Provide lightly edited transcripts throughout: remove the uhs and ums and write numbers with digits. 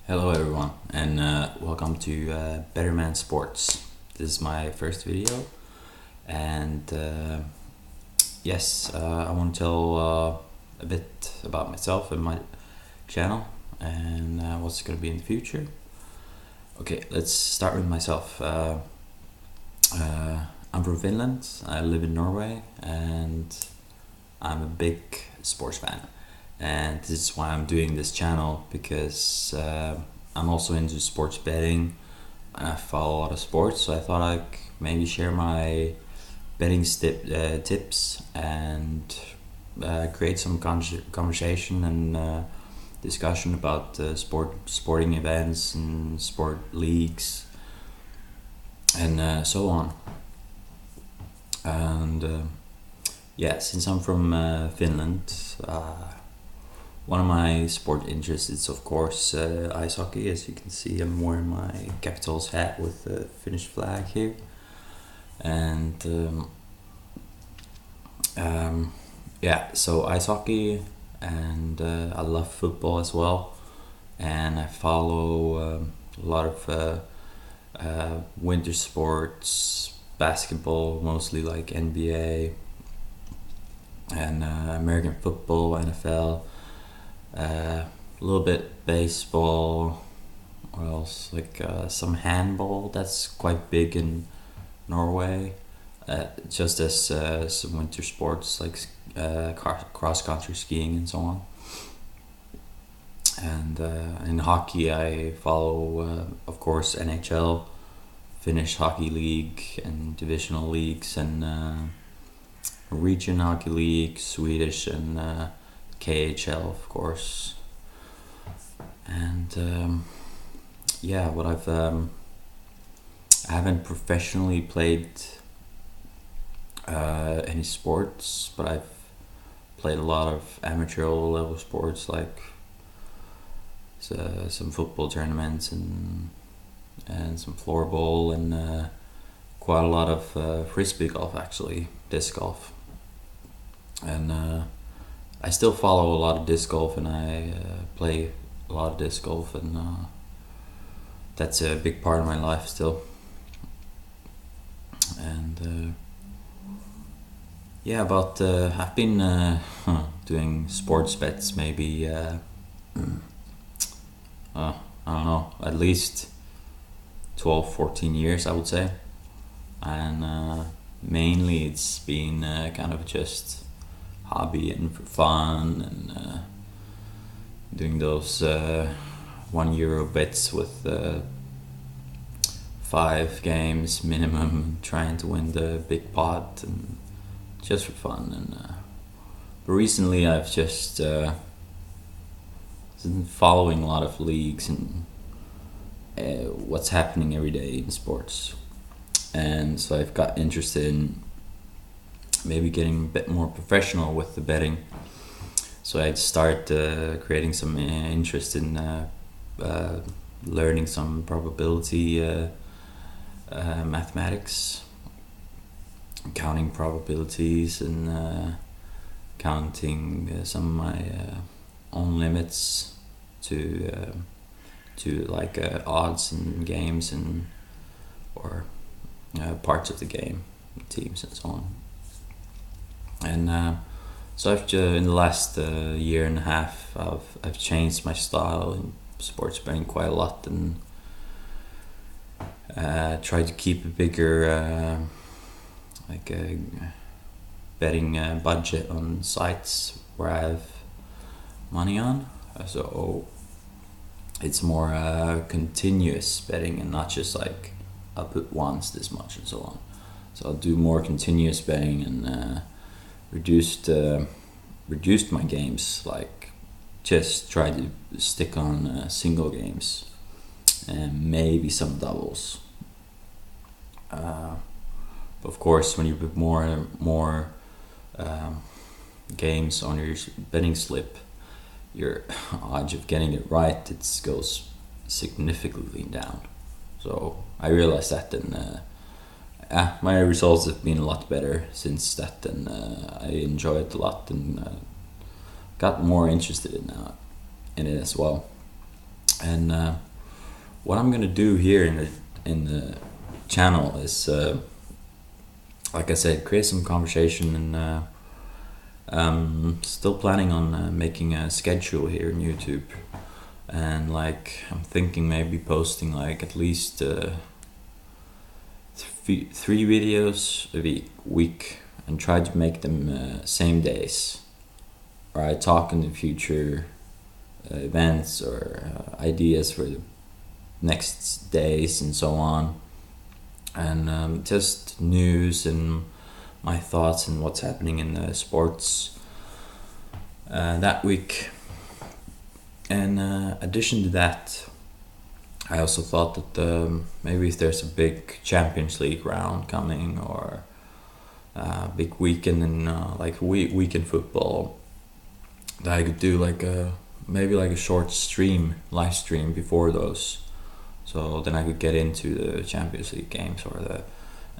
Hello everyone, and welcome to Better Man Sports. This is my first video, and I want to tell a bit about myself and my channel, and what's going to be in the future. Okay, let's start with myself. I'm from Finland, I live in Norway, and I'm a big sports fan. And this is why I'm doing this channel, because I'm also into sports betting. I follow a lot of sports, so I thought I'd maybe share my betting tips and create some conversation and discussion about sporting events and sport leagues and so on. And since I'm from Finland, one of my sport interests is, of course, ice hockey. As you can see, I'm wearing my Capitals hat with the Finnish flag here. And so ice hockey, and I love football as well. And I follow a lot of winter sports, basketball, mostly like NBA, and American football, NFL. A little bit baseball, or else like some handball. That's quite big in Norway. Just as some winter sports like cross country skiing and so on. And in hockey, I follow, of course, NHL, Finnish Hockey League, and divisional leagues, and Norwegian Hockey League, Swedish, and KHL, of course. And what I haven't professionally played any sports, but I've played a lot of amateur level sports, like some football tournaments and some floorball, and quite a lot of frisbee golf, actually, disc golf. And I still follow a lot of disc golf, and I play a lot of disc golf, and that's a big part of my life still. And I've been doing sports bets maybe I don't know, at least 12-14 years, I would say. And mainly it's been kind of just hobby and for fun, and doing those €1 bets with 5 games minimum, trying to win the big pot, and just for fun. And but recently I've just been following a lot of leagues and what's happening every day in sports, and so I've got interested in maybe getting a bit more professional with the betting. So I'd start creating some interest in learning some probability mathematics, counting probabilities, and counting some of my own limits to like odds and games, and or parts of the game, teams and so on. And so in the last year and a half, I've changed my style in sports betting quite a lot, and try to keep a bigger betting budget on sites where I have money on. So it's more continuous betting, and not just like I'll put once this much and so on. So I'll do more continuous betting, and reduced my games, like just try to stick on single games and maybe some doubles. Of course, when you put more games on your betting slip, your odds of getting it right goes significantly down. So I realized that, and my results have been a lot better since that, and I enjoy it a lot, and got more interested in it as well. And what I'm gonna do here in the channel is, like I said, create some conversation, and still planning on making a schedule here on YouTube. And like I'm thinking maybe posting like at least 3 videos a week, and try to make them same days. Or I talk in the future events or ideas for the next days and so on, and just news and my thoughts and what's happening in the sports that week. And addition to that, I also thought that maybe if there's a big Champions League round coming, or big weekend in like weekend football, that I could do like maybe like a short live stream before those. So then I could get into the Champions League games, or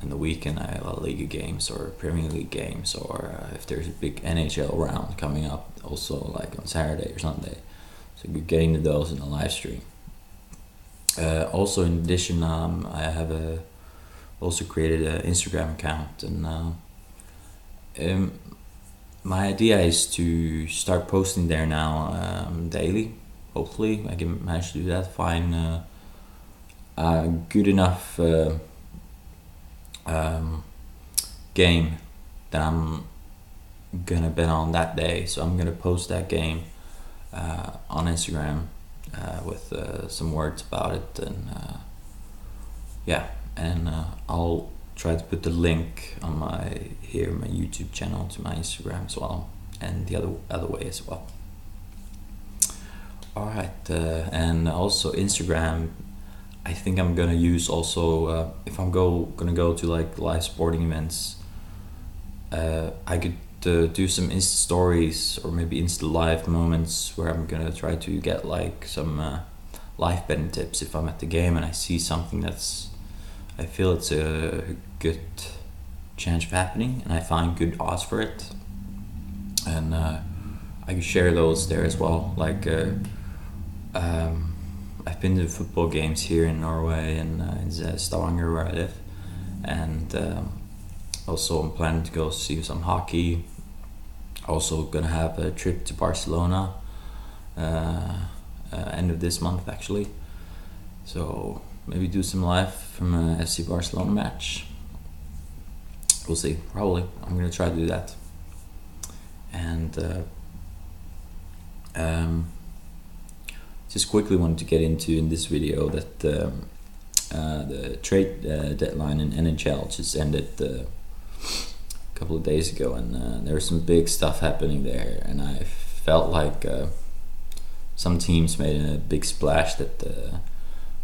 the weekend La Liga games or Premier League games, or if there's a big NHL round coming up also like on Saturday or Sunday. So you get into those in a live stream. Also, in addition, I have also created an Instagram account, and my idea is to start posting there now daily. Hopefully, I can manage to do that. Find a good enough game that I'm gonna bet on that day. So I'm gonna post that game on Instagram with some words about it, and I'll try to put the link on my YouTube channel to my Instagram as well, and the other way as well. All right, and also Instagram, I think I'm gonna use also if I'm gonna go to like live sporting events. I could do some Insta stories or maybe Insta live moments where I'm gonna try to get like some live betting tips if I'm at the game and I see something I feel it's a good chance of happening, and I find good odds for it, and I can share those there as well. Like I've been to football games here in Norway, and in Stavanger where I live, and also I'm planning to go see some hockey. Also gonna have a trip to Barcelona end of this month actually, so maybe do some live from a FC Barcelona match. We'll see. Probably I'm gonna try to do that. And just quickly wanted to get into in this video that the trade deadline in NHL just ended couple of days ago, and there was some big stuff happening there, and I felt like some teams made a big splash that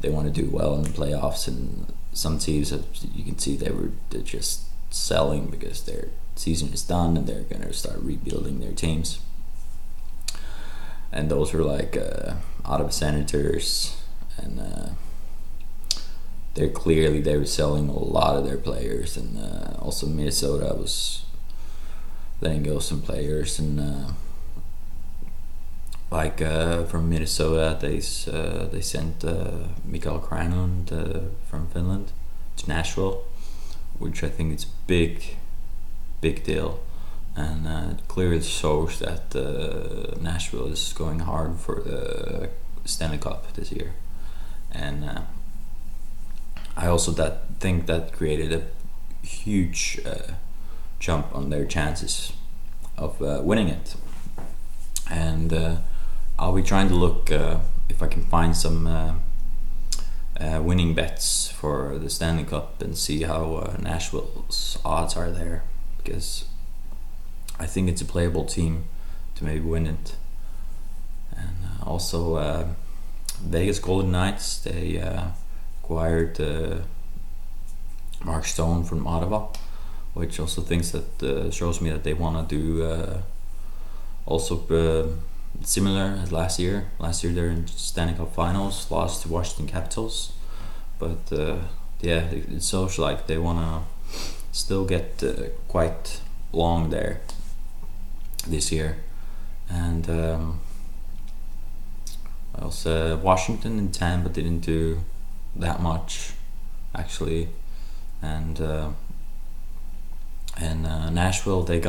they want to do well in the playoffs, and some teams you can see they're just selling because their season is done and they're gonna start rebuilding their teams. And those were like Ottawa Senators, and they were selling a lot of their players, and also Minnesota was letting go some players, and from Minnesota they sent Mikael Granlund from Finland to Nashville, which I think is big deal, and it clearly shows that Nashville is going hard for the Stanley Cup this year. And I also think that created a huge jump on their chances of winning it. And I'll be trying to look if I can find some winning bets for the Stanley Cup and see how Nashville's odds are there, because I think it's a playable team to maybe win it. And also Vegas Golden Knights, they acquired Mark Stone from Ottawa, which also thinks that shows me that they want to do also similar as last year. Last year they're in Stanley Cup Finals, lost to Washington Capitals, but it shows like they want to still get quite long there this year. And what else else? Washington and Tampa didn't do that much, actually, and Nashville, they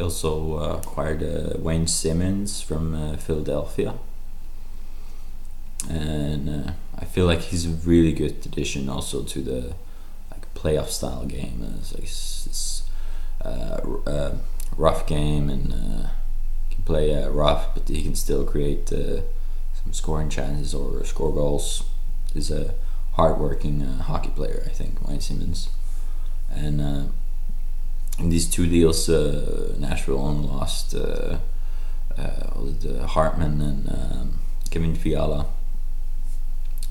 also acquired Wayne Simmons from Philadelphia, and I feel like he's a really good addition also to the playoff style game. It's rough game, and can play rough, but he can still create some scoring chances or score goals. He's a hard-working hockey player, I think, Wayne Simmons. And in these two deals, Nashville only lost Hartman and Kevin Fiala.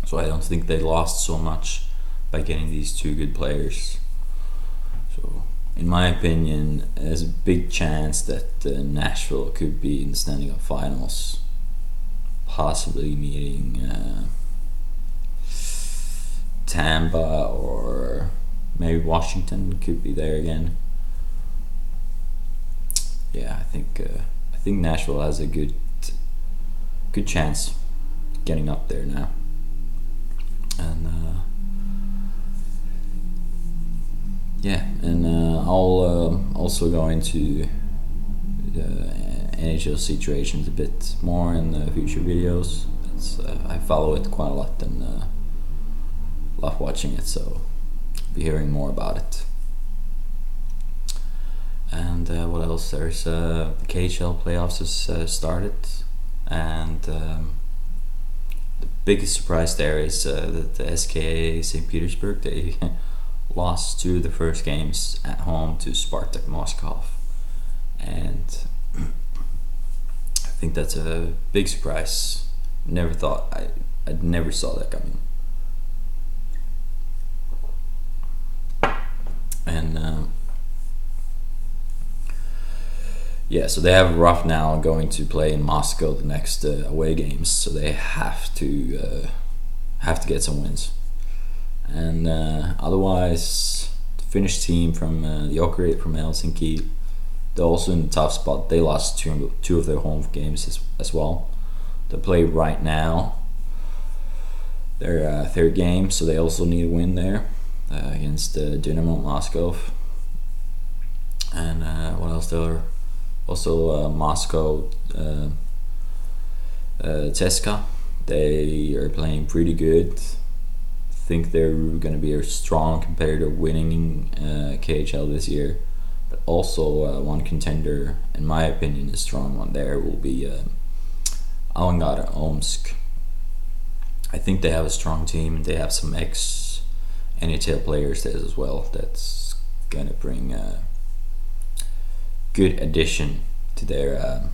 So I don't think they lost so much by getting these two good players. So in my opinion, there's a big chance that Nashville could be in the Stanley Cup Finals, possibly meeting Tampa, or maybe Washington could be there again. Yeah, I think Nashville has a good chance getting up there now, and I'll also go into the NHL situations a bit more in the future videos. I follow it quite a lot and love watching it, so I'll be hearing more about it. And what else? There's the KHL playoffs has started, and the biggest surprise there is that the SKA St. Petersburg, they lost two of the first games at home to Spartak Moscow, and I think that's a big surprise. I never saw that coming. And so they have rough now going to play in Moscow the next away games, so they have to get some wins. And otherwise, the Finnish team from the Jokerit from Helsinki, they're also in a tough spot. They lost two of their home games as well. They play right now their third game, so they also need a win there against Dynamo Moscow. And what else? There also Moscow Ceska. They are playing pretty good. I think they're going to be a strong competitor winning KHL this year. But also one contender, in my opinion, a strong one there will be Avangard Omsk. I think they have a strong team, and they have some ex-NHL players there as well. That's going to bring a good addition to their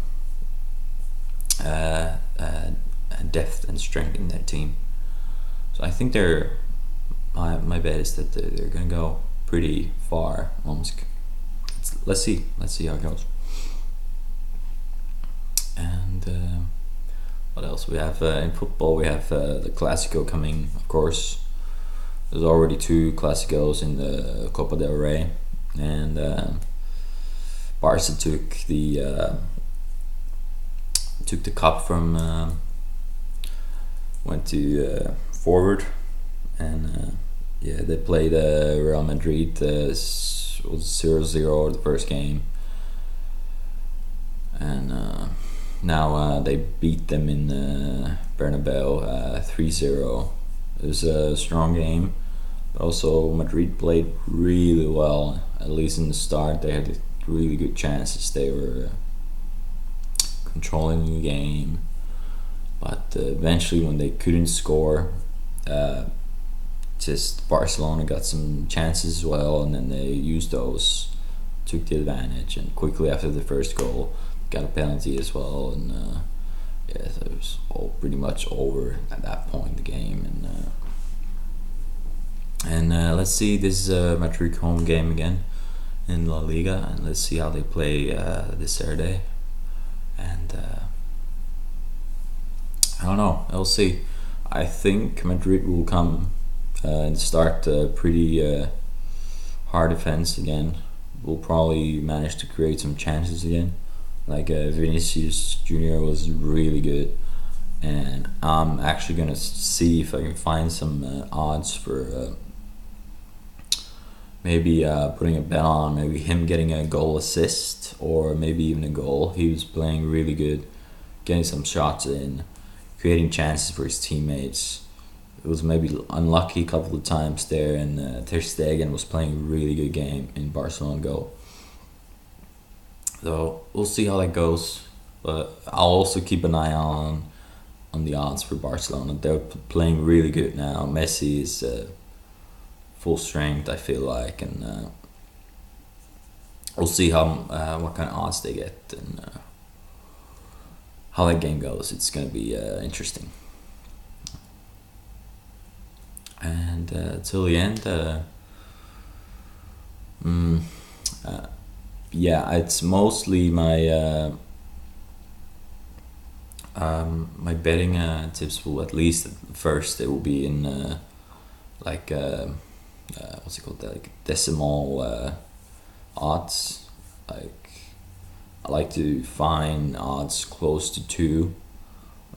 depth and strength in their team. So I think my bet is that they're going to go pretty far, Omsk. Let's see how it goes. And what else we have in football? We have the Classico coming, of course. There's already two Classicos in the Copa del Rey, and Barca took the cup from went to forward, and they played Real Madrid. Was 0-0 the first game, and now they beat them in Bernabeu 3-0. It was a strong game, but also Madrid played really well. At least in the start, they had really good chances. They were controlling the game, but eventually when they couldn't score, just Barcelona got some chances as well, and then they used those, took the advantage, and quickly after the first goal got a penalty as well, and so it was all pretty much over at that point, the game. And let's see, this is a Madrid home game again in La Liga, and let's see how they play this Saturday. And I don't know, we'll see. I think Madrid will come and start a pretty hard defense again. We'll probably manage to create some chances again. Like Vinicius Jr. was really good, and I'm actually gonna see if I can find some odds for maybe putting a bet on maybe him getting a goal assist or maybe even a goal. He was playing really good, getting some shots in, creating chances for his teammates. It was maybe unlucky a couple of times there, and Ter Stegen was playing a really good game in Barcelona goal. So we'll see how that goes, but I'll also keep an eye on the odds for Barcelona. They're playing really good now. Messi is full strength, I feel like, and we'll see how what kind of odds they get and how that game goes. It's gonna be interesting. And till the end, yeah, it's mostly my my betting tips will, at least at first, it will be in like what's it called, like decimal odds. Like, I like to find odds close to 2,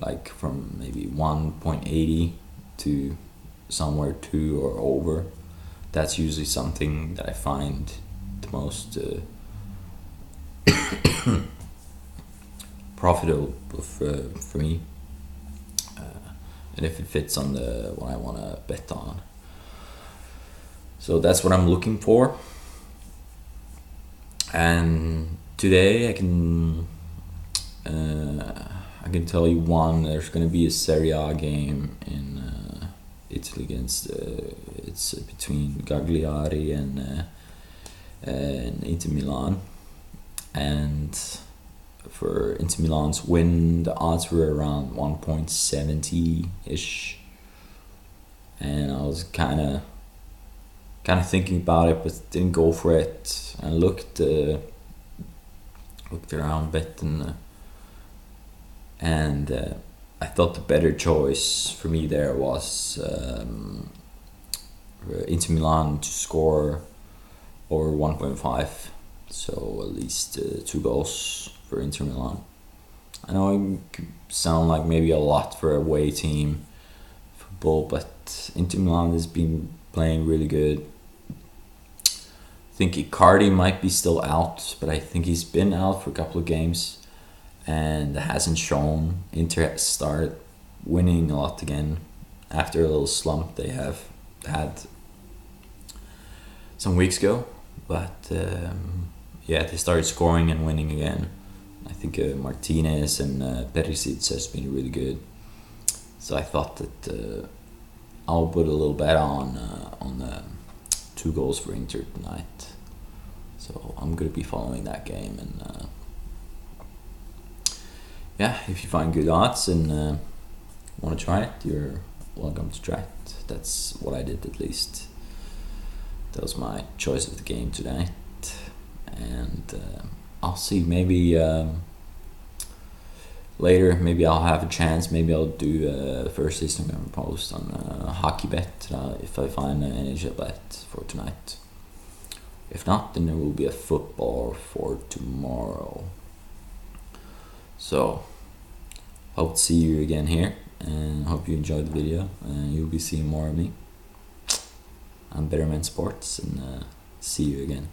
like from maybe 1.80 to somewhere 2 or over. That's usually something that I find the most profitable for me, and if it fits on the what I want to bet on. So that's what I'm looking for. And today I can tell you one. There's going to be a Serie A game in Italy against it's between Cagliari and Inter Milan, and for Inter Milan's win, the odds were around 1.70 ish, and I was kind of thinking about it, but didn't go for it. And looked around a bit, and I thought the better choice for me there was Inter Milan to score over 1.5, so at least 2 goals for Inter Milan. I know it could sound like maybe a lot for a away team football, but Inter Milan has been playing really good. I think Icardi might be still out, but I think he's been out for a couple of games and hasn't shown. Inter has started winning a lot again after a little slump they have had some weeks ago, but yeah, they started scoring and winning again. I think Martinez and Perisic has been really good, so I thought that I'll put a little bet on 2 goals for Inter tonight. So I'm gonna be following that game, and yeah, if you find good odds and want to try it, you're welcome to try it. That's what I did, at least. That was my choice of the game tonight, and I'll see. Maybe later, maybe I'll have a chance. Maybe I'll do the first Instagram post on hockey bet if I find an NHL bet for tonight. If not, then there will be a football for tomorrow. So, hope to see you again here, and hope you enjoyed the video, and you'll be seeing more of me. I'm Betterman Sports, and see you again.